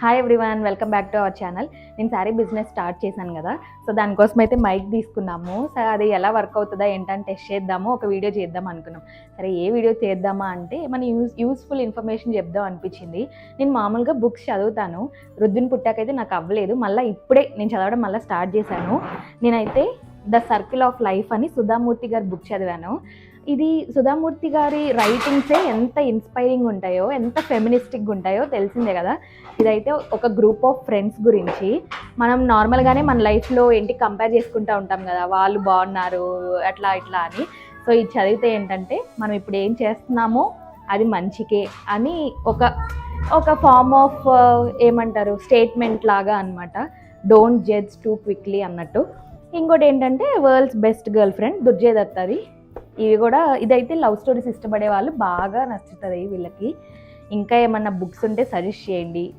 Hi everyone, welcome back to our channel. నేను sari business start చేశాను కదా, సో దానికోసం అయితే మైక్ తీసుకున్నాము. సో అది ఎలా వర్క్ అవుతుందా ఏంటని టెస్ట్ చేద్దాము, ఒక వీడియో చేద్దాం అనుకున్నాం. సరే ఏ వీడియో చేద్దామా అంటే మన యూస్ఫుల్ ఇన్ఫర్మేషన్ చెప్దాం అనిపించింది. నేను మామూలుగా బుక్స్ చదువుతాను, రుద్దుని పుట్టాకైతే నాకు అవ్వలేదు. మళ్ళీ ఇప్పుడే నేను చదవడం మళ్ళీ స్టార్ట్ చేశాను. నేనైతే ద సర్కిల్ ఆఫ్ లైఫ్ అని సుధామూర్తి గారి బుక్ చదివాను. ఇది సుధామూర్తి గారి రైటింగ్సే ఎంత ఇన్స్పైరింగ్ ఉంటాయో, ఎంత ఫెమినిస్టిక్గా ఉంటాయో తెలిసిందే కదా. ఇదైతే ఒక గ్రూప్ ఆఫ్ ఫ్రెండ్స్ గురించి. మనం నార్మల్గానే మన లైఫ్లో ఏంటి కంపేర్ చేసుకుంటూ ఉంటాం కదా, వాళ్ళు బాగున్నారు అట్లా ఇట్లా అని. సో ఇది చదివితే ఏంటంటే మనం ఇప్పుడు ఏం చేస్తున్నామో అది మంచికే అని ఒక ఫార్మ్ ఆఫ్ ఏమంటారు స్టేట్మెంట్ లాగా అనమాట. డోంట్ జడ్జ్ టూ క్విక్లీ అన్నట్టు. ఇంకోటి ఏంటంటే world's best girl friend Durjay దత్తది. ఇవి కూడా ఇదైతే లవ్ స్టోరీస్ ఇష్టపడే వాళ్ళు బాగా నచ్చుతుంది వీళ్ళకి. ఇంకా ఏమన్నా బుక్స్ ఉంటే సజెస్ట్ చేయండి.